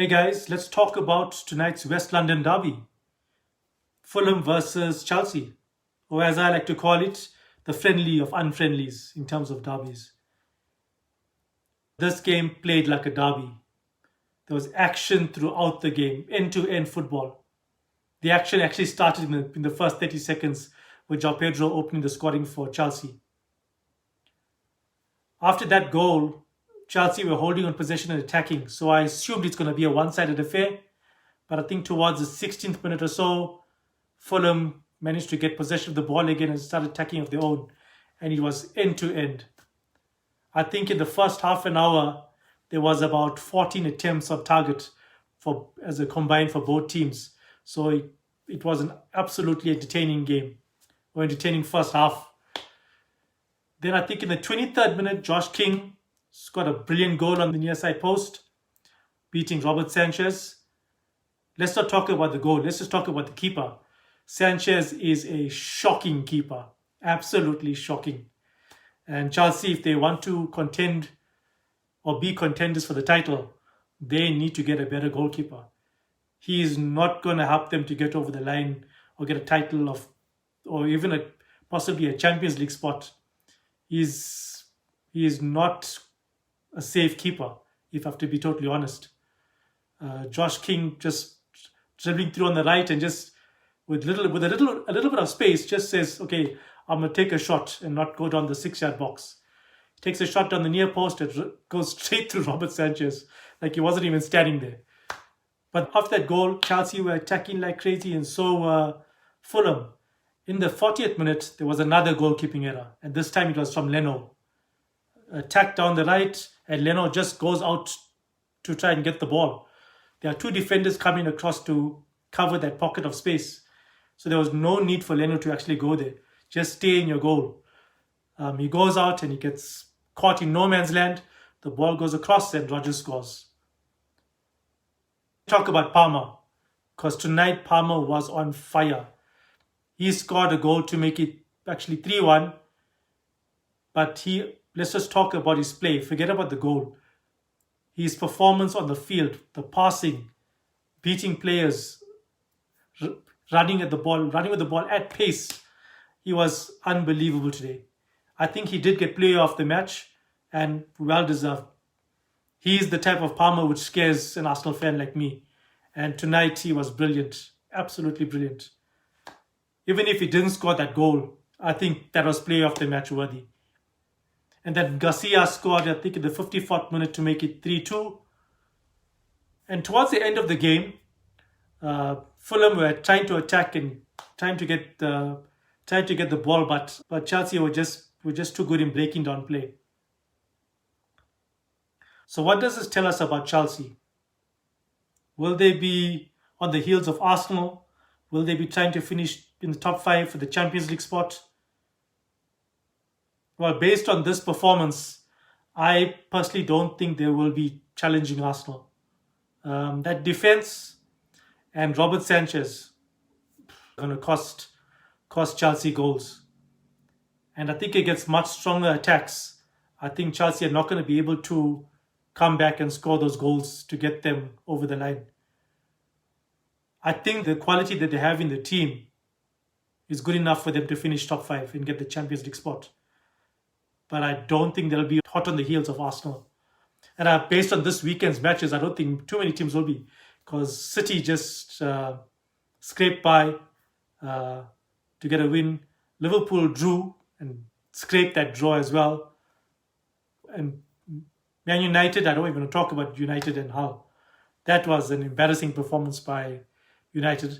Hey guys, let's talk about tonight's West London derby, Fulham versus Chelsea, or as I like to call it, the friendly of unfriendlies in terms of derbies. This game played like a derby. There was action throughout the game, end to end football. The action actually started in the first 30 seconds with Joao Pedro opening the scoring for Chelsea. After that goal, Chelsea were holding on possession and attacking, so I assumed it's going to be a one sided affair. But I think towards the 16th minute or so, Fulham managed to get possession of the ball again and started attacking of their own, and it was end to end. I think in the first half an hour, there was about 14 attempts on target for as a combined for both teams. So it was an absolutely entertaining game, or entertaining first half. Then I think in the 23rd minute, Josh King scored a brilliant goal on the near side post, beating Robert Sanchez. Let's not talk about the goal. Let's just talk about the keeper. Sanchez is a shocking keeper, absolutely shocking. And Chelsea, if they want to contend or be contenders for the title, they need to get a better goalkeeper. He is not going to help them to get over the line or get a title or even possibly a Champions League spot. He is not a safe keeper, if I have to be totally honest. Josh King just dribbling through on the right and just with a little bit of space just says, okay, I'm gonna take a shot and not go down the 6-yard box. He takes a shot down the near post, it goes straight through Robert Sanchez, like he wasn't even standing there. But after that goal, Chelsea were attacking like crazy, and so were Fulham. In the 40th minute, there was another goalkeeping error, and this time it was from Leno. Attack down the right, and Leno just goes out to try and get the ball. There are two defenders coming across to cover that pocket of space. So there was no need for Leno to actually go there. Just stay in your goal. He goes out and he gets caught in no man's land. The ball goes across and Rodgers scores. Talk about Palmer, because tonight Palmer was on fire. He scored a goal to make it actually 3-1. But let's just talk about his play. Forget about the goal. His performance on the field, the passing, beating players, running with the ball at pace. He was unbelievable today. I think he did get player of the match, and well deserved. He is the type of Palmer which scares an Arsenal fan like me. And tonight he was brilliant, absolutely brilliant. Even if he didn't score that goal, I think that was player of the match worthy. And then Garcia scored, I think, in the 54th minute to make it 3-2. And towards the end of the game, Fulham were trying to attack and trying to get the ball, but Chelsea were just too good in breaking down play. So what does this tell us about Chelsea? Will they be on the heels of Arsenal? Will they be trying to finish in the top 5 for the Champions League spot? Well, based on this performance, I personally don't think they will be challenging Arsenal. That defense and Robert Sanchez are going to cost Chelsea goals. And I think against much stronger attacks, I think Chelsea are not going to be able to come back and score those goals to get them over the line. I think the quality that they have in the team is good enough for them to finish top 5 and get the Champions League spot. But I don't think they'll be hot on the heels of Arsenal. And based on this weekend's matches, I don't think too many teams will be, because City just scraped by to get a win. Liverpool drew and scraped that draw as well. And Man United, I don't even want to talk about United and Hull. That was an embarrassing performance by United.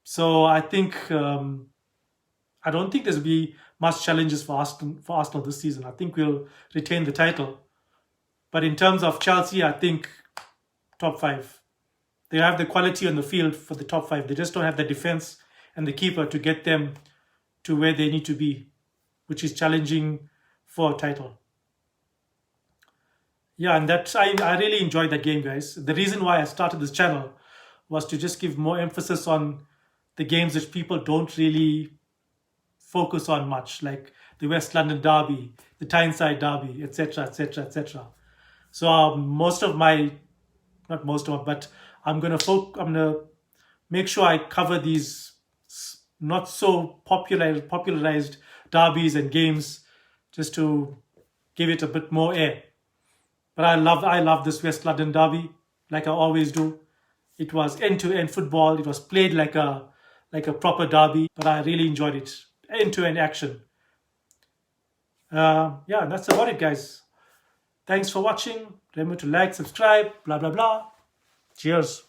So I think I don't think there'll be much challenges for Arsenal this season. I think we'll retain the title. But in terms of Chelsea, I think top 5. They have the quality on the field for the top 5. They just don't have the defense and the keeper to get them to where they need to be, which is challenging for a title. Yeah, and I really enjoyed that game, guys. The reason why I started this channel was to just give more emphasis on the games which people don't really focus on much, like the West London derby, the Tyneside derby, etc., etc., etc. So most of my not most of them, but I'm gonna make sure I cover these not so popularized derbies and games, just to give it a bit more air. But I love this West London derby, like I always do. It was end-to-end football. It was played like a proper derby, but I really enjoyed it. End-to-end action. Yeah, that's about it, guys. Thanks for watching. Remember to like, subscribe, blah blah blah. Cheers.